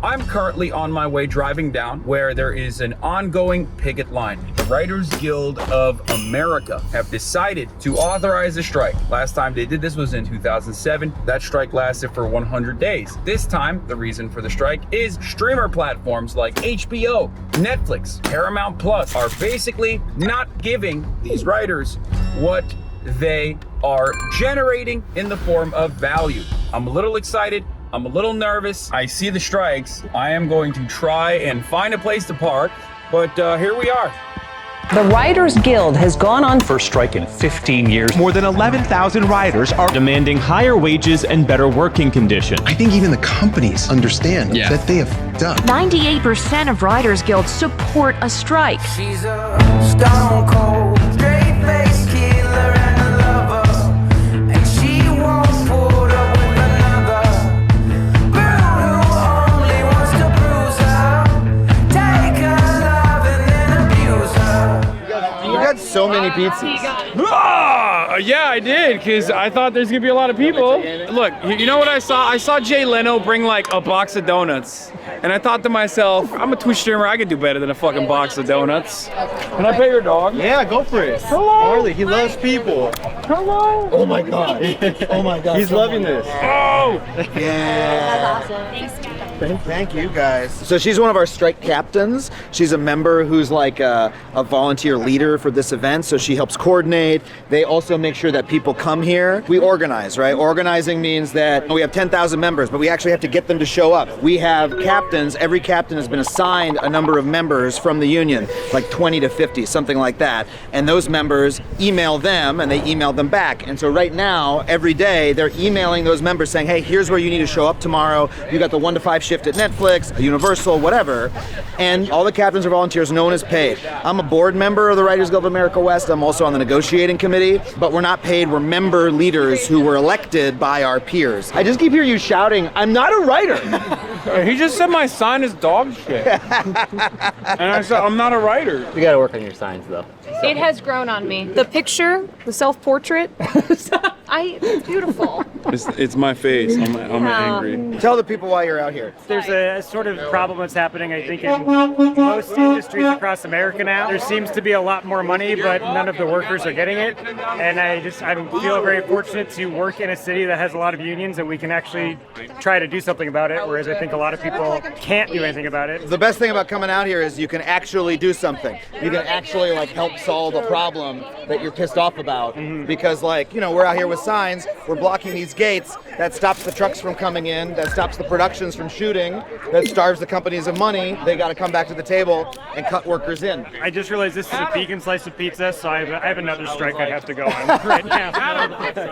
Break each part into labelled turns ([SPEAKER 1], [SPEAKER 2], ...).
[SPEAKER 1] I'm currently on my way driving down where there is an ongoing picket line. The Writers Guild of America have decided to authorize a strike. Last time they did this was in 2007. That strike lasted for 100 days. This time, the reason for the strike is streamer platforms like HBO, Netflix, Paramount Plus are basically not giving these writers what they are generating in the form of value. I'm a little excited. I'm a little nervous. I see the strikes. I am going to try and find a place to park, but here we are.
[SPEAKER 2] The Writers Guild has gone on
[SPEAKER 3] first strike in 15 years. More than 11,000 writers are demanding higher wages and better working conditions.
[SPEAKER 4] I think even the companies understand that they have done.
[SPEAKER 5] 98% of Writers Guild support a strike.
[SPEAKER 6] She's a stone cold, straight-faced killer and a lover, and she won't put up with another girl who only wants to bruise her, take her love and then abuse her.
[SPEAKER 7] You got so many pizzas.
[SPEAKER 1] Yeah, I did, because I thought there's gonna be a lot of people. Look, you know what I saw? I saw Jay Leno bring like a box of donuts. And I thought to myself, I'm a Twitch streamer, I could do better than a fucking box of donuts. Can I pay your dog?
[SPEAKER 7] Yeah, go for it.
[SPEAKER 1] Hello.
[SPEAKER 7] Harley, he loves people.
[SPEAKER 1] Hello.
[SPEAKER 7] Oh my god. Oh my god. He's loving this.
[SPEAKER 1] Oh!
[SPEAKER 7] Yeah.
[SPEAKER 5] That's awesome. Thanks, guys.
[SPEAKER 7] Thank you guys. So she's one of our strike captains. She's a member who's like a volunteer leader for this event. So she helps coordinate. They also make sure that people come here. We organize, right? Organizing means that we have 10,000 members, but we actually have to get them to show up. We have captains. Every captain has been assigned a number of members from the union, like 20 to 50, something like that. And those members email them and they email them back. And so right now, every day, they're emailing those members saying, hey, here's where you need to show up tomorrow. You got the 1 to 5 shift at Netflix, Universal, whatever. And all the captains are volunteers, no one is paid. I'm a board member of the Writers Guild of America West. I'm also on the negotiating committee, but we're not paid. We're member leaders who were elected by our peers. I just keep hearing you shouting, I'm not a writer.
[SPEAKER 1] He just said my sign is dog shit. And I said, I'm not a writer.
[SPEAKER 8] You gotta work on your signs though.
[SPEAKER 9] It has grown on me. The picture, the self-portrait, it's beautiful.
[SPEAKER 1] It's my face. I'm angry.
[SPEAKER 7] Tell the people why you're out here.
[SPEAKER 10] There's a sort of problem that's happening, I think, in most industries across America now. There seems to be a lot more money, but none of the workers are getting it. And I feel very fortunate to work in a city that has a lot of unions and we can actually try to do something about it, whereas I think a lot of people can't do anything about it.
[SPEAKER 7] The best thing about coming out here is you can actually do something. You can actually like help solve a problem that you're pissed off about. Because like, you know, we're out here with signs, we're blocking these gates, that stops the trucks from coming in, that stops the productions from shooting, that starves the companies of money. They got to come back to the table and cut workers in.
[SPEAKER 10] I just realized this is a vegan slice of pizza, so I have another strike I have to go on right now.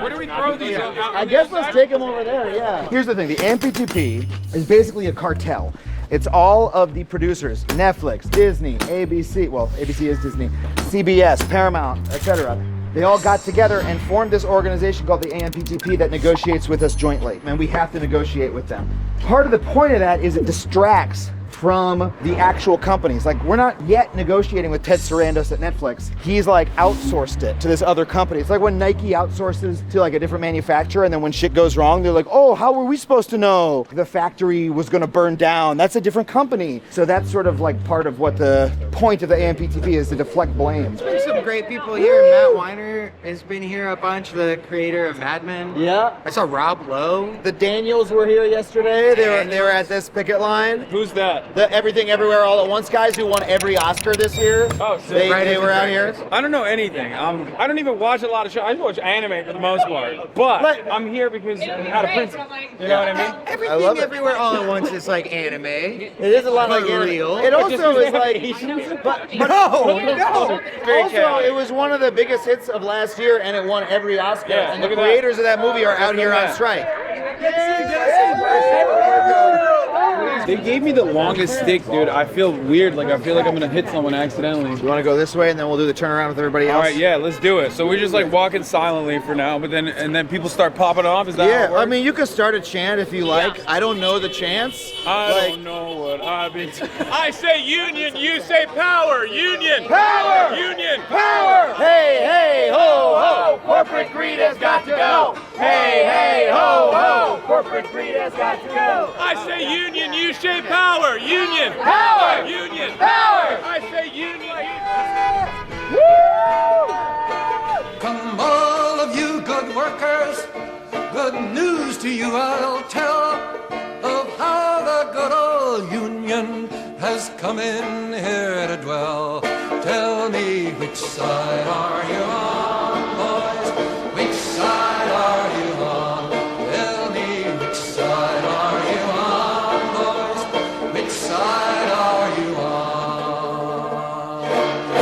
[SPEAKER 1] Where do we throw these?
[SPEAKER 7] I guess let's take them over there, yeah. Here's the thing, the AMPTP is basically a cartel. It's all of the producers, Netflix, Disney, ABC, well, ABC is Disney, CBS, Paramount, etc. They all got together and formed this organization called the AMPTP that negotiates with us jointly, and we have to negotiate with them. Part of the point of that is it distracts from the actual companies. Like, we're not yet negotiating with Ted Sarandos at Netflix. He's like outsourced it to this other company. It's like when Nike outsources to like a different manufacturer, and then when shit goes wrong, they're like, oh, how were we supposed to know the factory was gonna burn down? That's a different company. So that's sort of like part of what the point of the AMPTP is, to deflect blame.
[SPEAKER 11] There's some great people here. Matt Weiner has been here a bunch, the creator of Mad Men.
[SPEAKER 7] Yeah.
[SPEAKER 11] I saw Rob Lowe.
[SPEAKER 7] The Daniels were here yesterday. They were at this picket line.
[SPEAKER 1] Who's that?
[SPEAKER 7] The Everything Everywhere All at Once guys who won every Oscar this year.
[SPEAKER 1] Oh, so
[SPEAKER 7] they were out here.
[SPEAKER 1] I don't know anything. I don't even watch a lot of shows. I just watch anime for the most part. But I'm here because out of principle. You know what I mean?
[SPEAKER 11] Everything Everywhere All at Once is like anime. It
[SPEAKER 7] is a lot like
[SPEAKER 11] real.
[SPEAKER 7] It also is like, but no. Also, it was one of the biggest hits of last year, and it won every Oscar.
[SPEAKER 1] Yeah,
[SPEAKER 7] and the creators of that movie are out here on strike.
[SPEAKER 1] They gave me the longest stick, dude. I feel weird. Like, I feel like I'm gonna hit someone accidentally.
[SPEAKER 7] You want to go this way, and then we'll do the turnaround with everybody else?
[SPEAKER 1] All right, yeah, let's do it. So we're just like walking silently for now, but then people start popping off. Is that how it works?
[SPEAKER 7] I mean, you can start a chant if you like. I don't know the chants.
[SPEAKER 1] I don't know what I've been. I say union, you say power. Union,
[SPEAKER 7] power,
[SPEAKER 1] union,
[SPEAKER 7] power. Hey, hey, ho, ho. Corporate greed has got to go.
[SPEAKER 1] Hey, hey, ho, ho! Corporate greed has got to go. I say union, you shape power. Union, power. Union, power. I say union.
[SPEAKER 6] Come all of you good workers, good news to you I'll tell of how the good old union has come in here to dwell. Tell me which side are you on, boys? Which side are you on? Tell me which side are you on, boys? Which side are you on?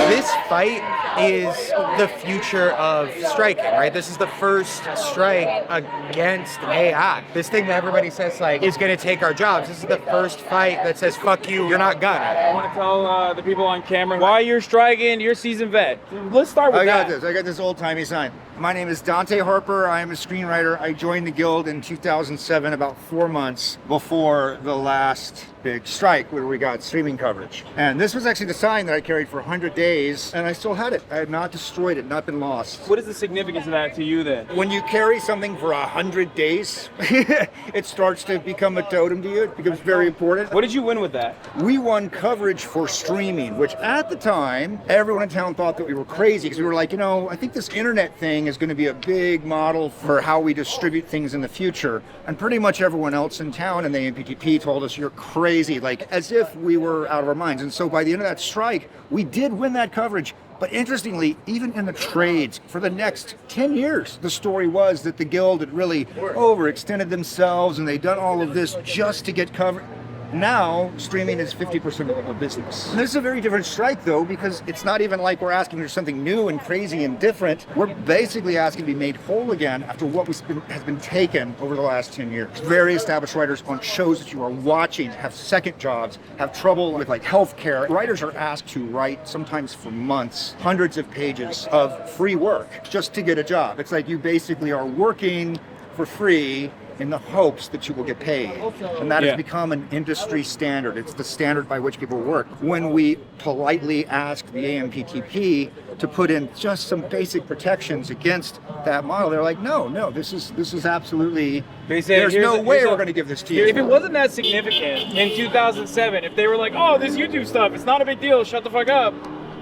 [SPEAKER 11] This fight is the future of striking, right? This is the first strike against AI. This thing that everybody says like is going to take our jobs. This is the first fight that says fuck you, you're not gonna.
[SPEAKER 1] I want to tell the people on camera why you're striking. You're a seasoned vet. Let's start with that.
[SPEAKER 7] I got this old-timey sign. My name is Dante Harper. I am a screenwriter. I joined the Guild in 2007, about 4 months before the last big strike where we got streaming coverage. And this was actually the sign that I carried for 100 days, and I still had it. I had not destroyed it, not been lost.
[SPEAKER 1] What is the significance of that to you then?
[SPEAKER 7] When you carry something for 100 days, it starts to become a totem to you. It becomes very important.
[SPEAKER 1] What did you win with that?
[SPEAKER 7] We won coverage for streaming, which at the time, everyone in town thought that we were crazy because we were like, I think this internet thing is going to be a big model for how we distribute things in the future. And pretty much everyone else in town and the AMPTP told us you're crazy, like as if we were out of our minds. And so by the end of that strike, we did win that coverage. But interestingly, even in the trades, for the next 10 years, the story was that the Guild had really overextended themselves and they'd done all of this just to get coverage. Now, streaming is 50% of the business. And this is a very different strike, though, because it's not even like we're asking for something new and crazy and different. We're basically asking to be made whole again after what has been taken over the last 10 years. Very established writers on shows that you are watching have second jobs, have trouble with like healthcare. Writers are asked to write, sometimes for months, hundreds of pages of free work just to get a job. It's like you basically are working for free in the hopes that you will get paid. And that has become an industry standard. It's the standard by which people work. When we politely ask the AMPTP to put in just some basic protections against that model, they're like, no, this is absolutely, there's no way we're going to give this to you.
[SPEAKER 1] If it wasn't that significant in 2007, if they were like, oh, this YouTube stuff, it's not a big deal, shut the fuck up,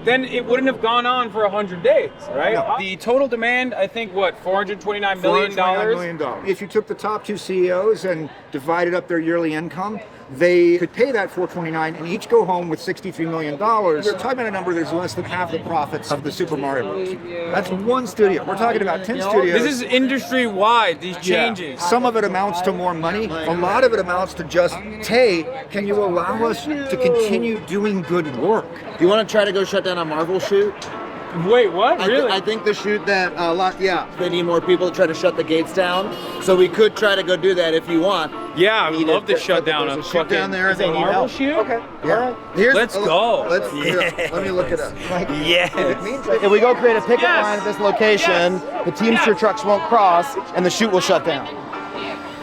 [SPEAKER 1] then it wouldn't have gone on for 100 days, right? No. The total demand, I think, $429 million?
[SPEAKER 7] $429 million. If you took the top two CEOs and divided up their yearly income, they could pay that $429 and each go home with $63 million. We're talking about a number that's less than half the profits of the Super Mario Bros. That's one studio. We're talking about 10 studios.
[SPEAKER 1] This is industry-wide, these changes.
[SPEAKER 7] Some of it amounts to more money. A lot of it amounts to just, hey, can you allow us to continue doing good work?
[SPEAKER 11] Do you want to try to go shut down a Marvel shoot?
[SPEAKER 1] Wait, what? Really?
[SPEAKER 11] I think the shoot that, they need more people to try to shut the gates down. So we could try to go do that if you want.
[SPEAKER 1] Yeah, I would love to shut down a
[SPEAKER 7] shoot down there.
[SPEAKER 1] Is it a Marvel shoot?
[SPEAKER 7] Okay.
[SPEAKER 11] Yeah.
[SPEAKER 1] Let's go.
[SPEAKER 7] Let me look it up.
[SPEAKER 1] Yes.
[SPEAKER 11] If we go create a picket line at this location, the teamster trucks won't cross, and the shoot will shut down.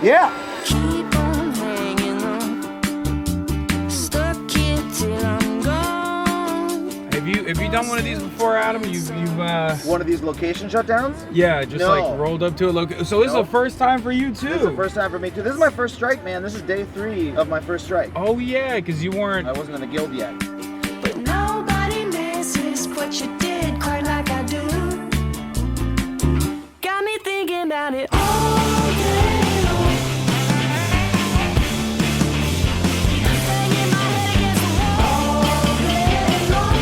[SPEAKER 7] Yeah.
[SPEAKER 6] Keep on hanging on, stuck here till I'm gone.
[SPEAKER 1] Have you done one of these before, Adam? You've
[SPEAKER 7] one of these location shutdowns?
[SPEAKER 1] Yeah, just like rolled up to a location. So this is the first time for you too.
[SPEAKER 11] This is the first time for me too. This is my first strike, man. This is day 3 of my first strike.
[SPEAKER 1] Oh yeah, because you weren't.
[SPEAKER 11] I wasn't in the Guild yet.
[SPEAKER 6] But nobody misses what you did quite like I do. Got me thinking about it all day long. Banging my head against the wall all day long.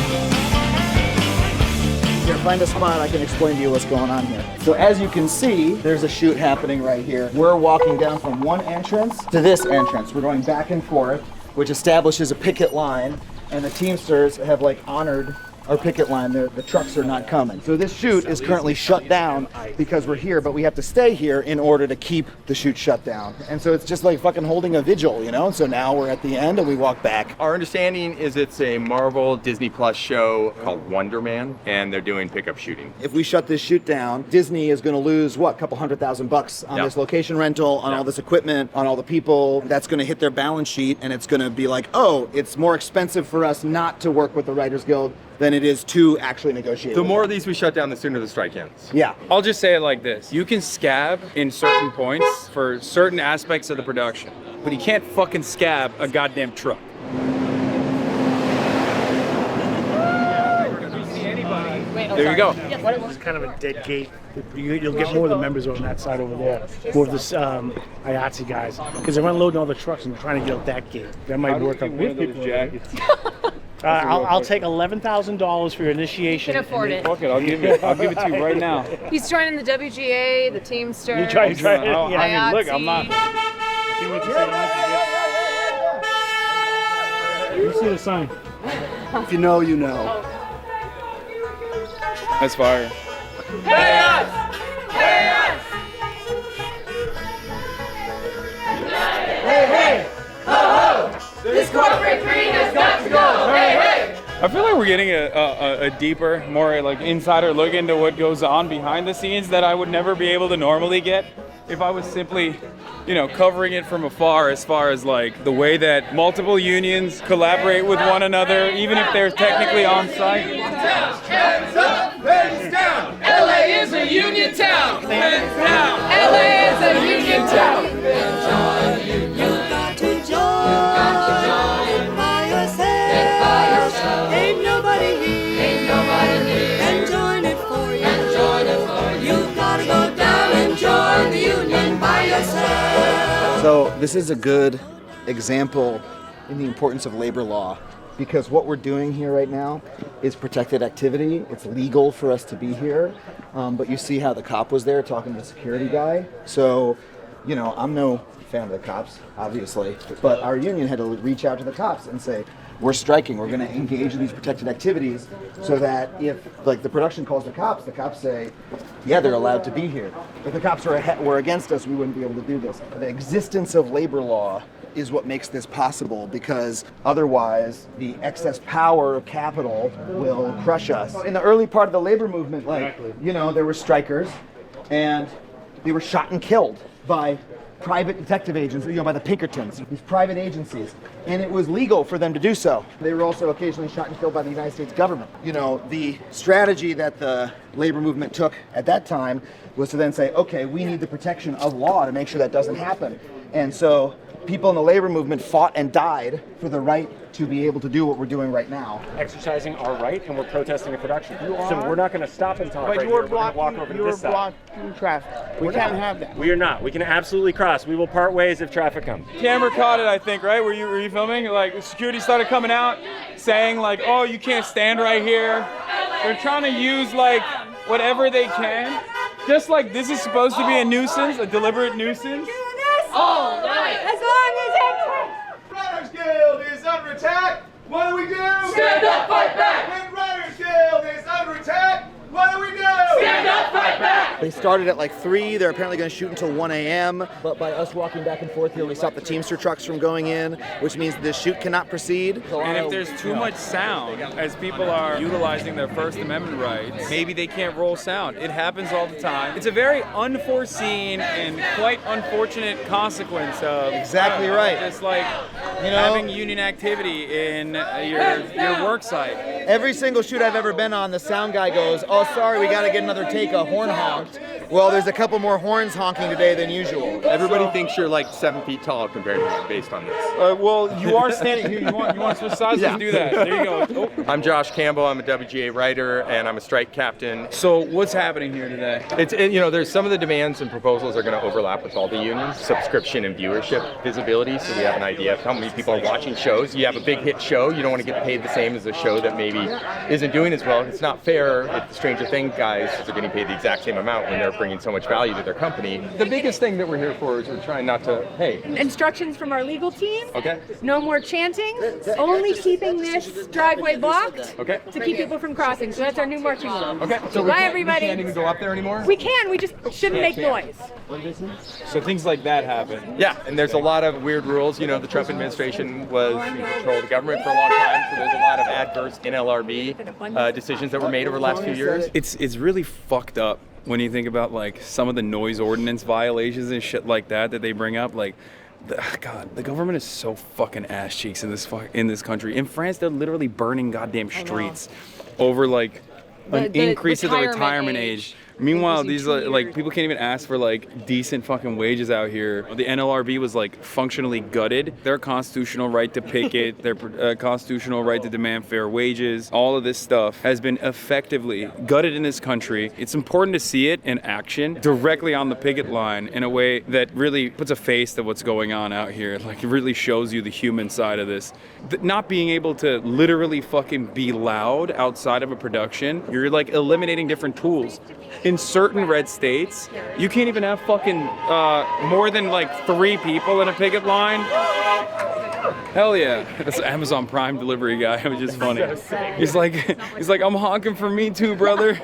[SPEAKER 7] Here, find a spot, I can explain to you what's going on here. So as you can see, there's a shoot happening right here. We're walking down from one entrance to this entrance. We're going back and forth, which establishes a picket line, and the Teamsters have honored our picket line. The trucks are not coming. So this shoot is currently shut down because we're here, but we have to stay here in order to keep the shoot shut down. And so it's just like fucking holding a vigil, So now we're at the end and we walk back.
[SPEAKER 8] Our understanding is it's a Marvel Disney Plus show called Wonderman, and they're doing pickup shooting.
[SPEAKER 7] If we shut this shoot down, Disney is going to lose, what, a couple $100,000 on this location rental, on all this equipment, on all the people. That's going to hit their balance sheet, and it's going to be like, oh, it's more expensive for us not to work with the Writers Guild than it is to actually negotiate.
[SPEAKER 8] The more of these we shut down, the sooner the strike ends.
[SPEAKER 7] Yeah.
[SPEAKER 1] I'll just say it like this. You can scab in certain points for certain aspects of the production, but you can't fucking scab a goddamn truck. There you go.
[SPEAKER 10] It's kind of a dead gate. You'll get more of the members on that side over there. More of the IATSE guys. Because they're unloading all the trucks and trying to get out that gate. That might work out with those jackets. I'll take $11,000 for your initiation.
[SPEAKER 9] Can afford it.
[SPEAKER 1] Fuck it, I'll give it to you right now.
[SPEAKER 9] He's joining the WGA, the Teamsters.
[SPEAKER 10] You try it.
[SPEAKER 1] I mean, look, I'm not.
[SPEAKER 10] You see the sign.
[SPEAKER 7] If you know, you know.
[SPEAKER 1] That's fire.
[SPEAKER 6] Pay us! Pay us! Hey, hey! Ho, ho! This corporate greed has got to go! Hey, hey!
[SPEAKER 1] I feel like we're getting a deeper, more like insider look into what goes on behind the scenes that I would never be able to normally get if I was simply, you know, covering it from afar, as far as like the way that multiple unions collaborate with one another, even if they're technically on site.
[SPEAKER 6] Hands up, hands down! LA is a union town! Hands down! LA is a union town!
[SPEAKER 12] You got to join by yourself. Ain't nobody here can join it for you. You gotta go down and join the union by yourself.
[SPEAKER 7] So this is a good example in the importance of labor law, because what we're doing here right now is protected activity. It's legal for us to be here, but you see how the cop was there talking to the security guy. So, you know, I'm no fan of the cops, obviously, but our union had to reach out to the cops and say, we're striking, we're gonna engage in these protected activities, so that if like the production calls the cops say, yeah, they're allowed to be here. If the cops were against us, we wouldn't be able to do this. The existence of labor law is what makes this possible, because otherwise the excess power of capital will crush us. In the early part of the labor movement, like, you know, there were strikers and they were shot and killed by private detective agents, you know, by the Pinkertons, these private agencies, and it was legal for them to do so. They were also occasionally shot and killed by the United States government. You know, the strategy that the labor movement took at that time was to then say, okay, we need the protection of law to make sure that doesn't happen. And so people in the labor movement fought and died for the right to be able to do what we're doing right now.
[SPEAKER 10] Exercising our right, and we're protesting the production. So we're not going to stop and talk.
[SPEAKER 11] But
[SPEAKER 10] right
[SPEAKER 11] you were
[SPEAKER 10] here. We're gonna walk over to this side.
[SPEAKER 11] blocking traffic. We can't have that.
[SPEAKER 10] We are not. We can absolutely cross. We will part ways if traffic comes.
[SPEAKER 1] Camera caught it, I think, right? Were you filming? Like, security started coming out saying like, oh, you can't stand right here. They're trying to use like whatever they can. Just like this is supposed to be a nuisance, a deliberate nuisance.
[SPEAKER 6] All right!
[SPEAKER 12] As long as it's
[SPEAKER 6] Writers Guild is under attack! What do we do? Stand up, fight back! When Writers Guild is under attack, what do we do? Stand up, fight back!
[SPEAKER 7] They started at like 3, they're apparently going to shoot until 1 a.m. But by us walking back and forth here, we stopped the Teamster trucks from going in, which means the shoot cannot proceed.
[SPEAKER 1] And if there's too much sound, as people are utilizing their First Amendment rights, maybe they can't roll sound. It happens all the time. It's a very unforeseen and quite unfortunate consequence of
[SPEAKER 7] Exactly right.
[SPEAKER 1] Just like,
[SPEAKER 7] you know,
[SPEAKER 1] having union activity in your work site.
[SPEAKER 7] Every single shoot I've ever been on, the sound guy goes, oh, sorry, we got to get another take, a horn honked. Well, there's a couple more horns honking today than usual.
[SPEAKER 8] Everybody thinks you're like 7 feet tall compared to me based on this.
[SPEAKER 1] Well, you are standing here. You want to switch sides? Let's do that. There you go. Oh.
[SPEAKER 8] I'm Josh Campbell. I'm a WGA writer and I'm a strike captain.
[SPEAKER 1] So what's happening here today?
[SPEAKER 8] You know, there's some of the demands and proposals are going to overlap with all the unions. Subscription and viewership visibility, so we have an idea of how many people are watching shows. You have a big hit show, you don't want to get paid the same as a show that maybe isn't doing as well. It's not fair if the Stranger Things guys are getting paid the exact same amount when they're bringing so much value to their company. The biggest thing that we're here for is we're trying not to,
[SPEAKER 13] Instructions from our legal team.
[SPEAKER 8] Okay.
[SPEAKER 13] No more chanting. Only keeping this driveway blocked.
[SPEAKER 8] Okay.
[SPEAKER 13] To keep people from crossing. So that's our new marching law.
[SPEAKER 8] Okay. So
[SPEAKER 13] bye, everybody.
[SPEAKER 8] We can't even go up there anymore?
[SPEAKER 13] We can. We just shouldn't make noise.
[SPEAKER 1] So things like that happen.
[SPEAKER 8] Yeah, and there's a lot of weird rules. You know, the Trump administration was in control of the government for a long time, so there's a lot of adverse NLRB decisions that were made over the last few years.
[SPEAKER 1] It's really fucked up when you think about like some of the noise ordinance violations and shit like that they bring up. Like, God, the government is so fucking ass cheeks in this country. In France, they're literally burning goddamn streets. over like an
[SPEAKER 9] The
[SPEAKER 1] increase of the retirement
[SPEAKER 9] age.
[SPEAKER 1] age. Meanwhile,
[SPEAKER 9] Increasing
[SPEAKER 1] these
[SPEAKER 9] 2
[SPEAKER 1] like
[SPEAKER 9] years.
[SPEAKER 1] people can't even ask for like decent fucking wages out here. The NLRB was like functionally gutted. Their constitutional right to picket, their constitutional right to demand fair wages, all of this stuff has been effectively gutted in this country. It's important to see it in action directly on the picket line in a way that really puts a face to what's going on out here. Like it really shows you the human side of this. Not being able to literally fucking be loud outside of a production, you're like eliminating different tools. In certain red states, you can't even have fucking more than like 3 people in a picket line. Hell yeah. That's the Amazon Prime delivery guy. It was just funny. He's like, I'm honking for me too, brother.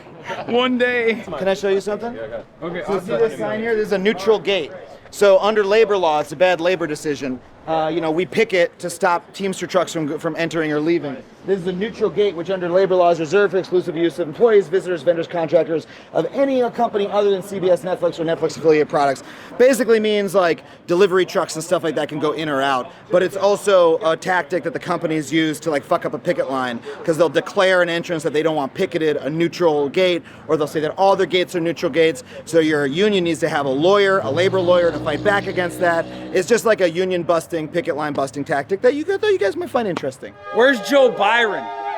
[SPEAKER 1] One day.
[SPEAKER 7] Can I show you something?
[SPEAKER 1] Okay.
[SPEAKER 7] So see this sign here? This is a neutral gate. So under labor law, it's a bad labor decision. We picket to stop Teamster trucks from entering or leaving. This is a neutral gate, which under labor law is reserved for exclusive use of employees, visitors, vendors, contractors of any company other than CBS, Netflix, or Netflix affiliate products. Basically means like delivery trucks and stuff like that can go in or out. But it's also a tactic that the companies use to like fuck up a picket line, because they'll declare an entrance that they don't want picketed, a neutral gate, or they'll say that all their gates are neutral gates. So your union needs to have a lawyer, a labor lawyer, to fight back against that. It's just like a union busting, picket line busting tactic that you guys might find interesting.
[SPEAKER 1] Where's Joe Byron?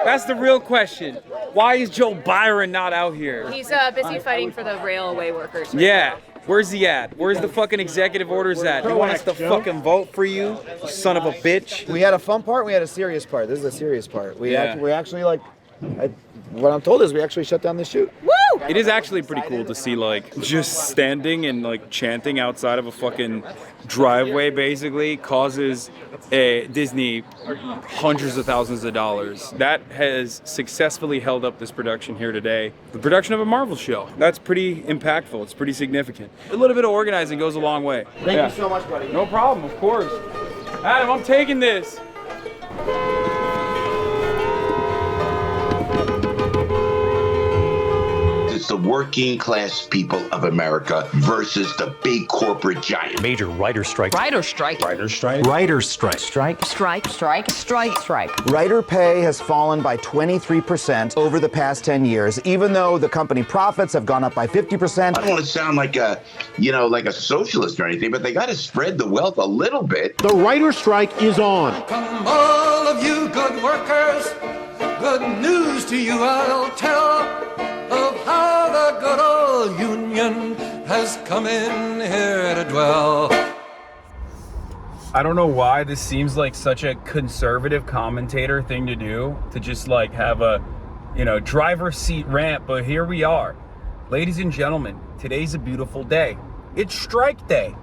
[SPEAKER 1] That's the real question. Why is Joe Byron not out here?
[SPEAKER 9] He's busy fighting for the railway workers.
[SPEAKER 1] Yeah. Where's he at? Where's the fucking executive orders at? You want us to fucking vote for you, son of a bitch?
[SPEAKER 7] We had a fun part, we had a serious part. This is a serious part. We actually like, what I'm told is we actually shut down the shoot.
[SPEAKER 9] Woo!
[SPEAKER 1] It is actually pretty cool to see like just standing and like chanting outside of a fucking driveway basically causes Disney hundreds of thousands of dollars. That has successfully held up this production here today. The production of a Marvel show. That's pretty impactful. It's pretty significant. A little bit of organizing goes a long way.
[SPEAKER 7] Thank you so much, buddy.
[SPEAKER 1] No problem, of course. Adam, I'm taking this.
[SPEAKER 14] It's the working class people of America versus the big corporate giant.
[SPEAKER 15] Major writer strike.
[SPEAKER 2] Writer strike.
[SPEAKER 15] Writer strike. Writer strike.
[SPEAKER 2] Strike. Strike. Strike. Strike. Strike.
[SPEAKER 7] Writer pay has fallen by 23% over the past 10 years, even though the company profits have gone up by 50%.
[SPEAKER 14] I don't want to sound like a socialist or anything, but they got to spread the wealth a little bit.
[SPEAKER 15] The writer strike is on.
[SPEAKER 6] Come all of you good workers, good news to you I'll tell of how the good old union has come in here to dwell.
[SPEAKER 1] I don't know why this seems like such a conservative commentator thing to do, to just like have a, driver's seat rant, but here we are. Ladies and gentlemen, today's a beautiful day. It's strike day.